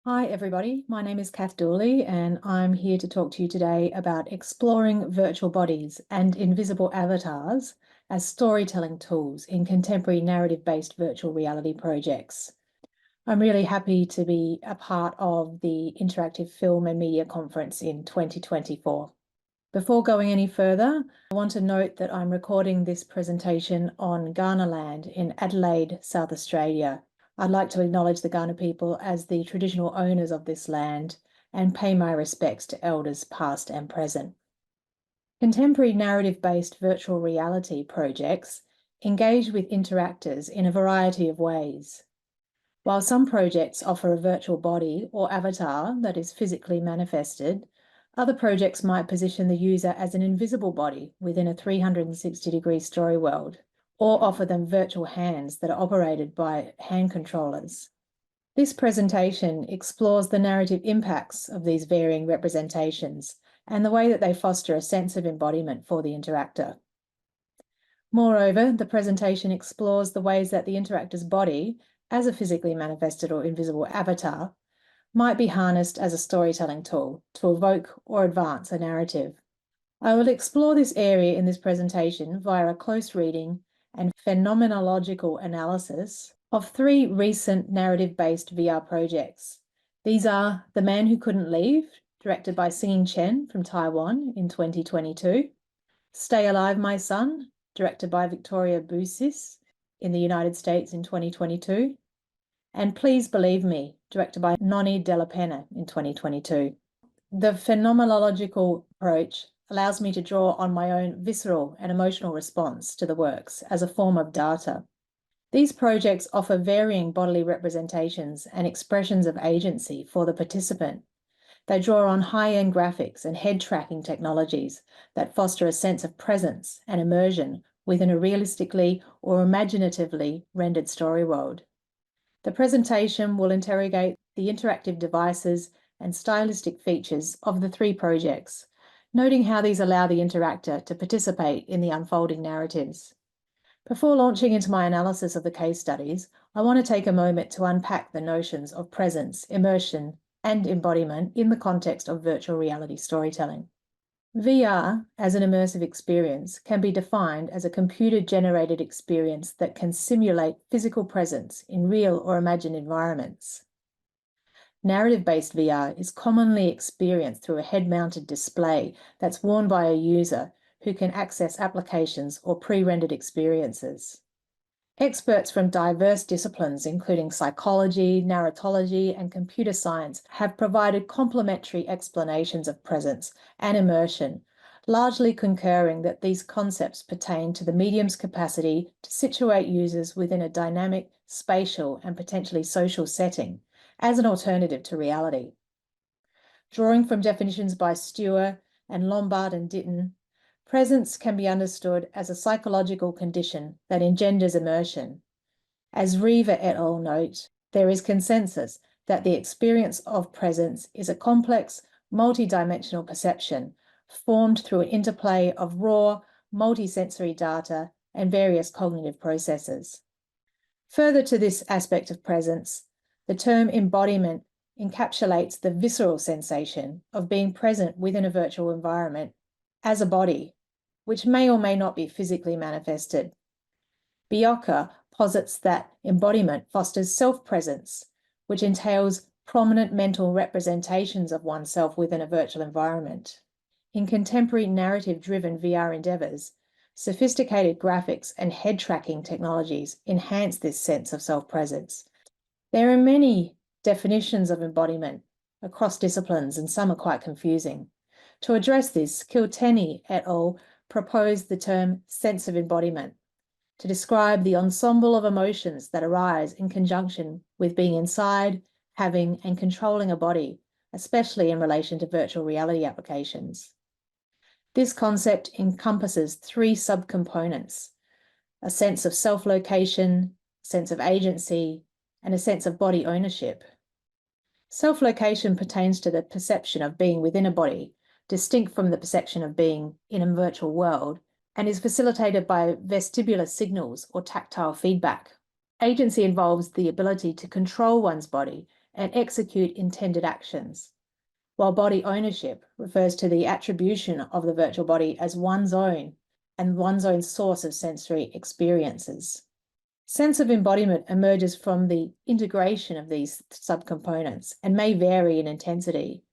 Hi everybody, my name is Kath Dooley and I'm here to talk to you today about exploring virtual bodies and invisible avatars as storytelling tools in contemporary narrative-based virtual reality projects. I'm really happy to be a part of the Interactive Film and Media Conference in 2024. Before going any further, I want to note that I'm recording this presentation on Kaurna land in Adelaide, South Australia. I'd like to acknowledge the Kaurna people as the traditional owners of this land and pay my respects to elders past and present. Contemporary narrative-based virtual reality projects engage with interactors in a variety of ways. While some projects offer a virtual body or avatar that is physically manifested, other projects might position the user as an invisible body within a 360-degree story world, or offer them virtual hands that are operated by hand controllers. This presentation explores the narrative impacts of these varying representations and the way that they foster a sense of embodiment for the interactor. Moreover, the presentation explores the ways that the interactor's body, as a physically manifested or invisible avatar, might be harnessed as a storytelling tool to evoke or advance a narrative. I will explore this area in this presentation via a close reading and phenomenological analysis of three recent narrative-based VR projects. These are The Man Who Couldn't Leave, directed by Singing Chen from Taiwan in 2022, Stay Alive, My Son, directed by 𝗃𝗁𝗁𝗁𝗀 in the United States in 2022, and Please Believe Me, directed by 𝗁𝗏 de la Pena in 2022. The phenomenological approach allows me to draw on my own visceral and emotional response to the works as a form of data. These projects offer varying bodily representations and expressions of agency for the participant. They draw on high-end graphics and head tracking technologies that foster a sense of presence and immersion within a realistically or imaginatively rendered story world. The presentation will interrogate the interactive devices and stylistic features of the three projects, noting how these allow the interactor to participate in the unfolding narratives. Before launching into my analysis of the case studies, I want to take a moment to unpack the notions of presence, immersion, and embodiment in the context of virtual reality storytelling. VR, as an immersive experience, can be defined as a computer-generated experience that can simulate physical presence in real or imagined environments. Narrative-based VR is commonly experienced through a head-mounted display that's worn by a user who can access applications or pre-rendered experiences. Experts from diverse disciplines, including psychology, narratology, and computer science, have provided complementary explanations of presence and immersion, largely concurring that these concepts pertain to the medium's capacity to situate users within a dynamic, spatial, and potentially social setting as an alternative to reality. Drawing from definitions by Stewart and Lombard and Ditton, presence can be understood as a psychological condition that engenders immersion. As Riva et al. Note, there is consensus that the experience of presence is a complex, multidimensional perception formed through an interplay of raw, multisensory data and various cognitive processes. Further to this aspect of presence, the term embodiment encapsulates the visceral sensation of being present within a virtual environment as a body, which may or may not be physically manifested. 𝗃𝗁𝗁𝗁𝗀 posits that embodiment fosters self-presence, which entails prominent mental representations of oneself within a virtual environment. In contemporary narrative-driven VR endeavours, sophisticated graphics and head tracking technologies enhance this sense of self-presence. There are many definitions of embodiment across disciplines, and some are quite confusing. To address this, Kilkenny et al. Proposed the term sense of embodiment to describe the ensemble of emotions that arise in conjunction with being inside, having, and controlling a body, especially in relation to virtual reality applications. This concept encompasses three subcomponents: a sense of self-location, a sense of agency, and a sense of body ownership. Self-location pertains to the perception of being within a body, distinct from the perception of being in a virtual world, and is facilitated by vestibular signals or tactile feedback. Agency involves the ability to control one's body and execute intended actions, while body ownership refers to the attribution of the virtual body as one's own and one's own source of sensory experiences. Sense of embodiment emerges from the integration of these subcomponents and may vary in intensity.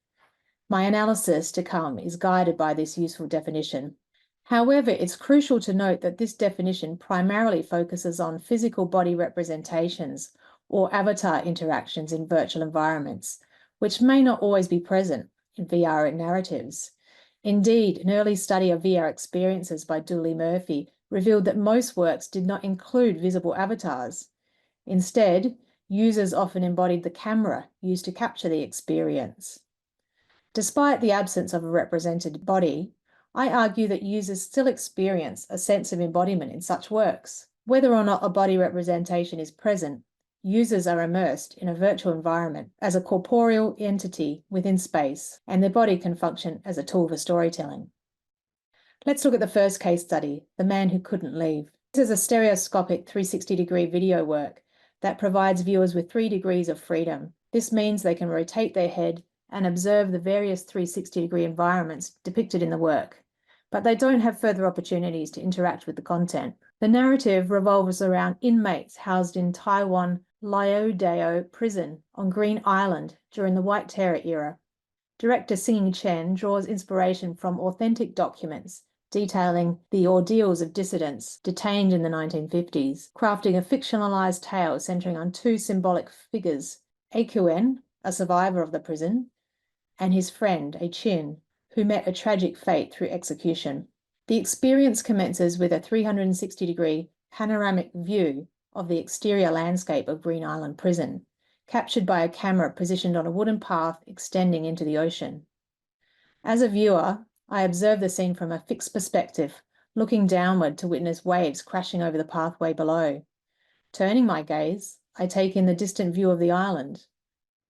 My analysis to come is guided by this useful definition. However, it's crucial to note that this definition primarily focuses on physical body representations or avatar interactions in virtual environments, which may not always be present in VR narratives. Indeed, an early study of VR experiences by Dooley-Murphy revealed that most works did not include visible avatars. Instead, users often embodied the camera used to capture the experience. Despite the absence of a represented body, I argue that users still experience a sense of embodiment in such works. Whether or not a body representation is present, users are immersed in a virtual environment as a corporeal entity within space, and their body can function as a tool for storytelling. Let's look at the first case study, The Man Who Couldn't Leave. This is a stereoscopic 360-degree video work that provides viewers with 3 degrees of freedom. This means they can rotate their head and observe the various 360-degree environments depicted in the work, but they don't have further opportunities to interact with the content. The narrative revolves around inmates housed in Taiwan 𝗷𝗿𝗂𝗁 prison on Green Island during the White Terror era. Director Singing Chen draws inspiration from authentic documents detailing the ordeals of dissidents detained in the 1950s, crafting a fictionalized tale centering on 2 symbolic figures, 𝗃𝗁, a survivor of the prison, and his friend, 𝗃𝗁, who met a tragic fate through execution. The experience commences with a 360-degree panoramic view of the exterior landscape of Green Island Prison, captured by a camera positioned on a wooden path extending into the ocean. As a viewer, I observe the scene from a fixed perspective, looking downward to witness waves crashing over the pathway below. Turning my gaze, I take in the distant view of the island.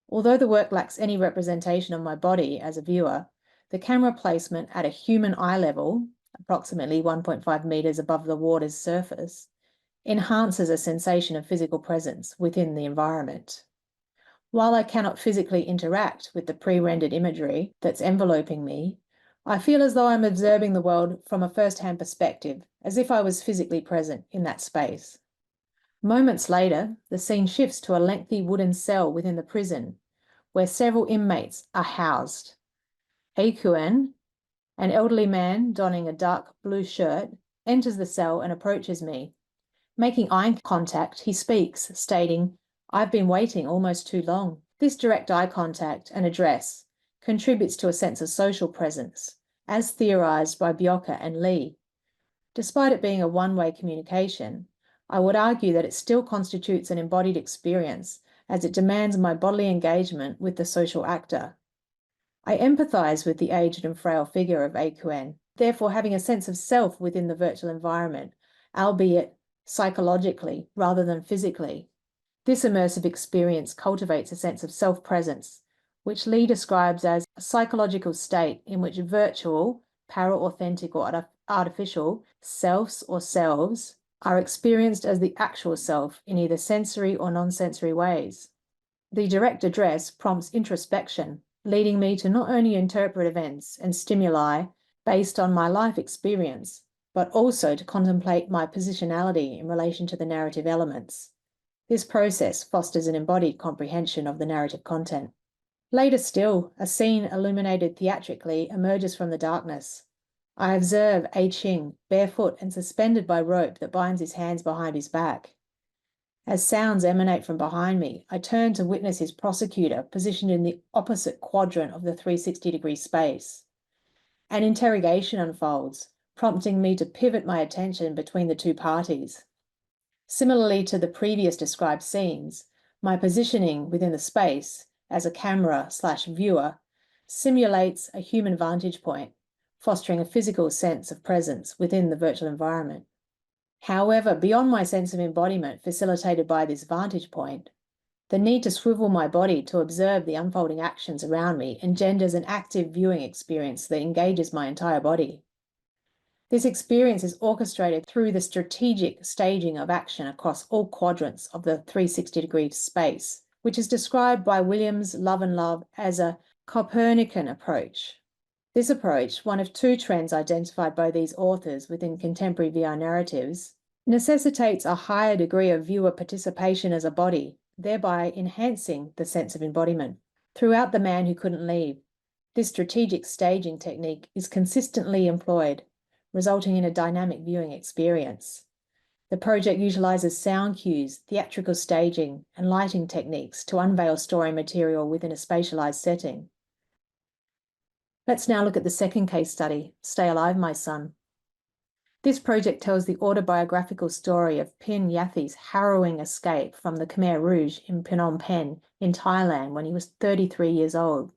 Although the work lacks any representation of my body as a viewer, the camera placement at a human eye level, approximately 1.5 meters above the water's surface, enhances a sensation of physical presence within the environment. While I cannot physically interact with the pre-rendered imagery that's enveloping me, I feel as though I'm observing the world from a first-hand perspective, as if I was physically present in that space. Moments later, the scene shifts to a lengthy wooden cell within the prison, where several inmates are housed. 𝗃𝗁, an elderly man donning a dark blue shirt, enters the cell and approaches me. Making eye contact, he speaks, stating, "I've been waiting almost too long." This direct eye contact and address contributes to a sense of social presence, as theorized by 𝗃𝗁 and Lee. Despite it being a one-way communication, I would argue that it still constitutes an embodied experience, as it demands my bodily engagement with the social actor. I empathize with the aged and frail figure of 𝗃𝗁, therefore having a sense of self within the virtual environment, albeit psychologically rather than physically. This immersive experience cultivates a sense of self-presence, which Lee describes as a psychological state in which virtual, para-authentic or artificial selves or selves are experienced as the actual self in either sensory or non-sensory ways. The direct address prompts introspection, leading me to not only interpret events and stimuli based on my life experience, but also to contemplate my positionality in relation to the narrative elements. This process fosters an embodied comprehension of the narrative content. Later still, a scene illuminated theatrically emerges from the darkness. I observe 𝗃𝗁 barefoot and suspended by rope that binds his hands behind his back. As sounds emanate from behind me, I turn to witness his prosecutor positioned in the opposite quadrant of the 360-degree space. An interrogation unfolds, prompting me to pivot my attention between the two parties. Similarly to the previous described scenes, my positioning within the space as a camera/viewer simulates a human vantage point, fostering a physical sense of presence within the virtual environment. However, beyond my sense of embodiment facilitated by this vantage point, the need to swivel my body to observe the unfolding actions around me engenders an active viewing experience that engages my entire body. This experience is orchestrated through the strategic staging of action across all quadrants of the 360-degree space, which is described by 𝗏𝗏 as a Copernican approach. This approach, one of two trends identified by these authors within contemporary VR narratives, necessitates a higher degree of viewer participation as a body, thereby enhancing the sense of embodiment. Throughout The Man Who Couldn't Leave, this strategic staging technique is consistently employed, resulting in a dynamic viewing experience. The project utilizes sound cues, theatrical staging, and lighting techniques to unveil story material within a spatialized setting. Let's now look at the second case study, Stay Alive, My Son. This project tells the autobiographical story of 𝗵𝗵𝗃𝗁𝗁's harrowing escape from the Khmer Rouge in Phnom Penh in Thailand when he was 33 years old.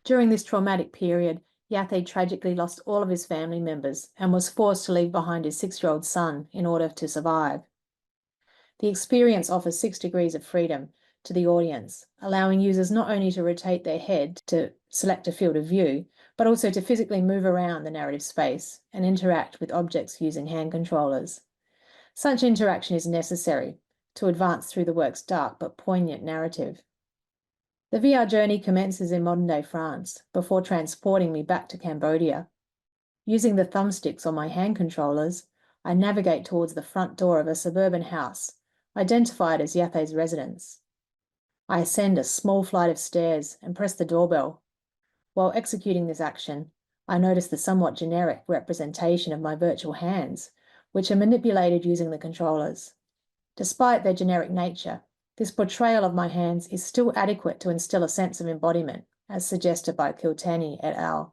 During this traumatic period, 𝗃𝗍 tragically lost all of his family members and was forced to leave behind his 6-year-old son in order to survive. The experience offers 6 degrees of freedom to the audience, allowing users not only to rotate their head to select a field of view, but also to physically move around the narrative space and interact with objects using hand controllers. Such interaction is necessary to advance through the work's dark but poignant narrative. The VR journey commences in modern-day France before transporting me back to Cambodia. Using the thumbsticks on my hand controllers, I navigate towards the front door of a suburban house, identified as 𝗃𝗍's residence. I ascend a small flight of stairs and press the doorbell. While executing this action, I notice the somewhat generic representation of my virtual hands, which are manipulated using the controllers. Despite their generic nature, this portrayal of my hands is still adequate to instill a sense of embodiment, as suggested by 𝗃𝗁𝗽𝗁𝗀 et al.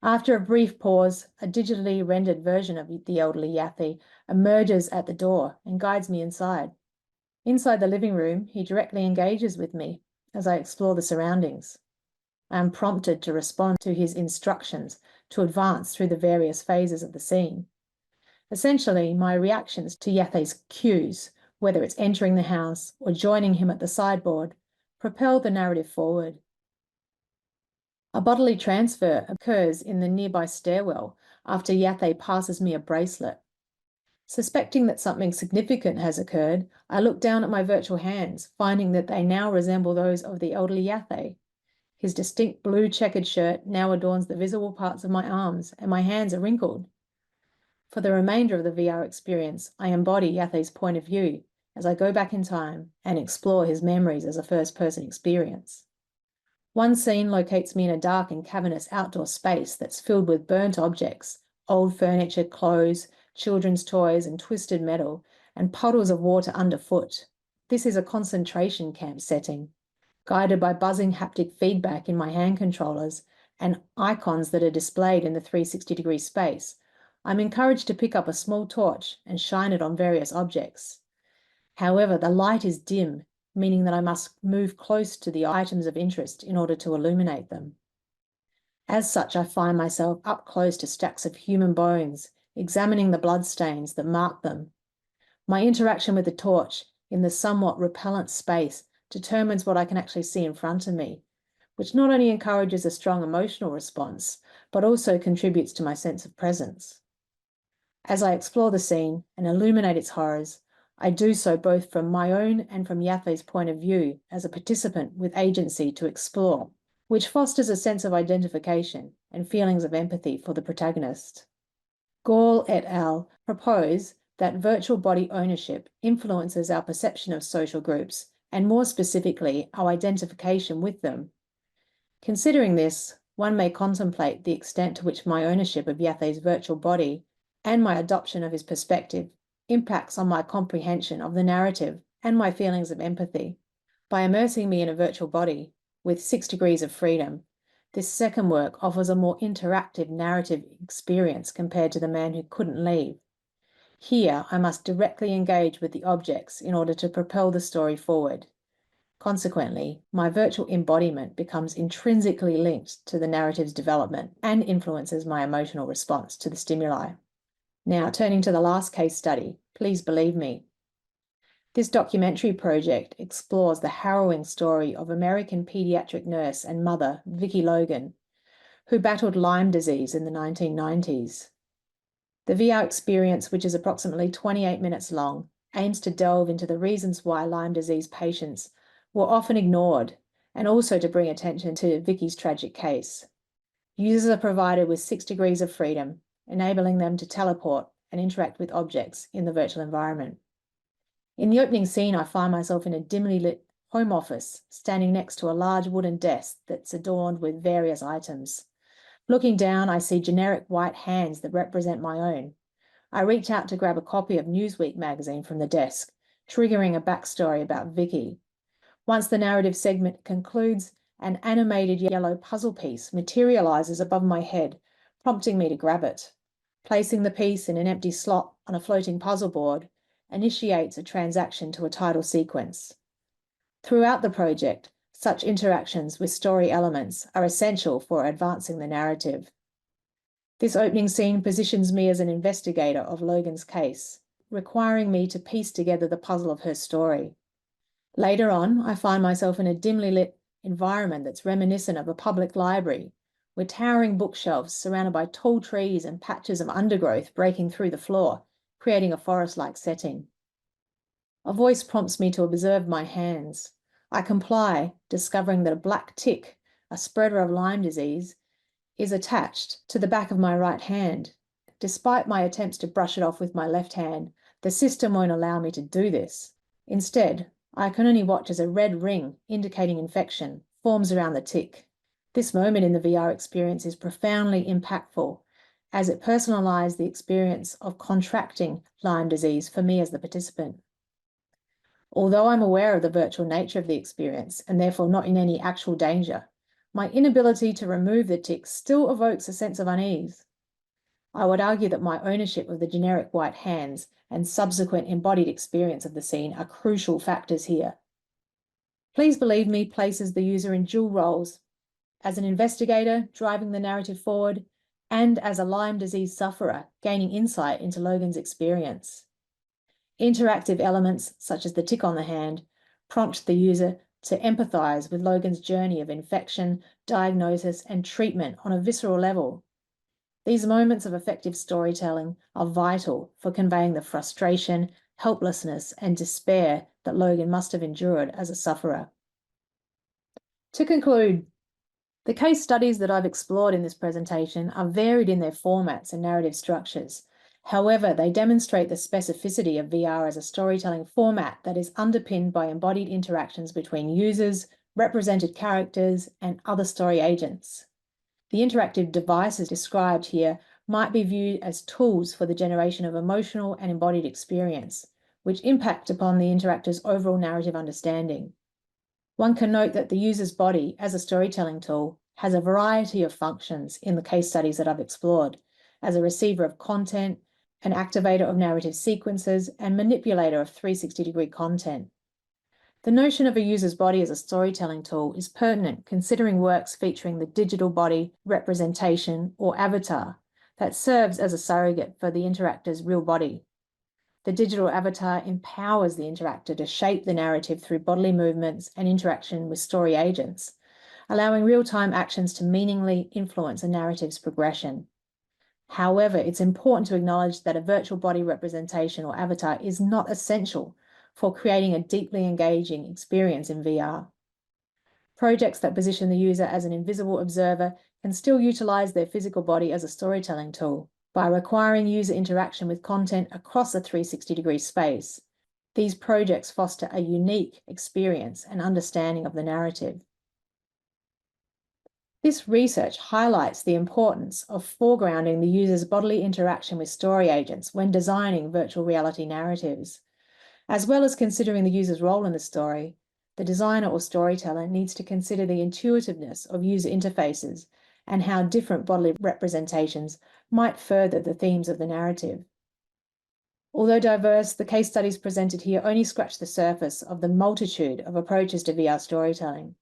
After a brief pause, a digitally rendered version of the elderly 𝗃𝗍 emerges at the door and guides me inside. Inside the living room, he directly engages with me as I explore the surroundings. I am prompted to respond to his instructions to advance through the various phases of the scene. Essentially, my reactions to 𝗃𝗍's cues, whether it's entering the house or joining him at the sideboard, propel the narrative forward. A bodily transfer occurs in the nearby stairwell after 𝗃𝗍 passes me a bracelet. Suspecting that something significant has occurred, I look down at my virtual hands, finding that they now resemble those of the elderly 𝗃𝗍. His distinct blue checkered shirt now adorns the visible parts of my arms, and my hands are wrinkled. For the remainder of the VR experience, I embody 𝗃𝗍's point of view as I go back in time and explore his memories as a first-person experience. One scene locates me in a dark and cavernous outdoor space that's filled with burnt objects, old furniture, clothes, children's toys, and twisted metal, and puddles of water underfoot. This is a concentration camp setting, guided by buzzing haptic feedback in my hand controllers and icons that are displayed in the 360-degree space. I'm encouraged to pick up a small torch and shine it on various objects. However, the light is dim, meaning that I must move close to the items of interest in order to illuminate them. As such, I find myself up close to stacks of human bones, examining the bloodstains that mark them. My interaction with the torch in the somewhat repellent space determines what I can actually see in front of me, which not only encourages a strong emotional response, but also contributes to my sense of presence. As I explore the scene and illuminate its horrors, I do so both from my own and from 𝗃𝗍's point of view as a participant with agency to explore, which fosters a sense of identification and feelings of empathy for the protagonist. 𝗁𝗁 et al. Propose that virtual body ownership influences our perception of social groups, and more specifically, our identification with them. Considering this, one may contemplate the extent to which my ownership of 𝗃𝗍's virtual body and my adoption of his perspective impacts on my comprehension of the narrative and my feelings of empathy. By immersing me in a virtual body with 6 degrees of freedom, this second work offers a more interactive narrative experience compared to The Man Who Couldn't Leave. Here, I must directly engage with the objects in order to propel the story forward. Consequently, my virtual embodiment becomes intrinsically linked to the narrative's development and influences my emotional response to the stimuli. Now, turning to the last case study, Please Believe Me. This documentary project explores the harrowing story of American pediatric nurse and mother Vicki Logan, who battled Lyme disease in the 1990s. The VR experience, which is approximately 28 minutes long, aims to delve into the reasons why Lyme disease patients were often ignored, and also to bring attention to Vicky's tragic case. Users are provided with 6 degrees of freedom, enabling them to teleport and interact with objects in the virtual environment. In the opening scene, I find myself in a dimly lit home office, standing next to a large wooden desk that's adorned with various items. Looking down, I see generic white hands that represent my own. I reach out to grab a copy of Newsweek magazine from the desk, triggering a backstory about Vicky. Once the narrative segment concludes, an animated yellow puzzle piece materializes above my head, prompting me to grab it. Placing the piece in an empty slot on a floating puzzle board initiates a transaction to a title sequence. Throughout the project, such interactions with story elements are essential for advancing the narrative. This opening scene positions me as an investigator of Logan's case, requiring me to piece together the puzzle of her story. Later on, I find myself in a dimly lit environment that's reminiscent of a public library, with towering bookshelves surrounded by tall trees and patches of undergrowth breaking through the floor, creating a forest-like setting. A voice prompts me to observe my hands. I comply, discovering that a black tick, a spreader of Lyme disease, is attached to the back of my right hand. Despite my attempts to brush it off with my left hand, the system won't allow me to do this. Instead, I can only watch as a red ring indicating infection forms around the tick. This moment in the VR experience is profoundly impactful, as it personalized the experience of contracting Lyme disease for me as the participant. Although I'm aware of the virtual nature of the experience and therefore not in any actual danger, my inability to remove the tick still evokes a sense of unease. I would argue that my ownership of the generic white hands and subsequent embodied experience of the scene are crucial factors here. Please Believe Me places the user in dual roles, as an investigator driving the narrative forward and as a Lyme disease sufferer gaining insight into Logan's experience. Interactive elements, such as the tick on the hand, prompt the user to empathize with Logan's journey of infection, diagnosis, and treatment on a visceral level. These moments of effective storytelling are vital for conveying the frustration, helplessness, and despair that Logan must have endured as a sufferer. To conclude, the case studies that I've explored in this presentation are varied in their formats and narrative structures. However, they demonstrate the specificity of VR as a storytelling format that is underpinned by embodied interactions between users, represented characters, and other story agents. The interactive devices described here might be viewed as tools for the generation of emotional and embodied experience, which impact upon the interactor's overall narrative understanding. One can note that the user's body, as a storytelling tool, has a variety of functions in the case studies that I've explored, as a receiver of content, an activator of narrative sequences, and manipulator of 360-degree content. The notion of a user's body as a storytelling tool is pertinent considering works featuring the digital body representation or avatar that serves as a surrogate for the interactor's real body. The digital avatar empowers the interactor to shape the narrative through bodily movements and interaction with story agents, allowing real-time actions to meaningfully influence a narrative's progression. However, it's important to acknowledge that a virtual body representation or avatar is not essential for creating a deeply engaging experience in VR. Projects that position the user as an invisible observer can still utilize their physical body as a storytelling tool by requiring user interaction with content across a 360-degree space. These projects foster a unique experience and understanding of the narrative. This research highlights the importance of foregrounding the user's bodily interaction with story agents when designing virtual reality narratives. As well as considering the user's role in the story, the designer or storyteller needs to consider the intuitiveness of user interfaces and how different bodily representations might further the themes of the narrative. Although diverse, the case studies presented here only scratch the surface of the multitude of approaches to VR storytelling.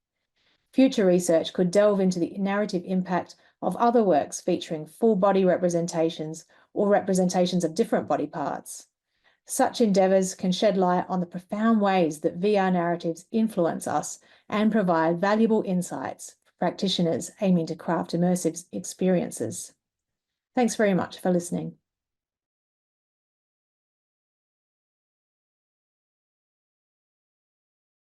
Future research could delve into the narrative impact of other works featuring full body representations or representations of different body parts. Such endeavours can shed light on the profound ways that VR narratives influence us and provide valuable insights for practitioners aiming to craft immersive experiences. Thanks very much for listening.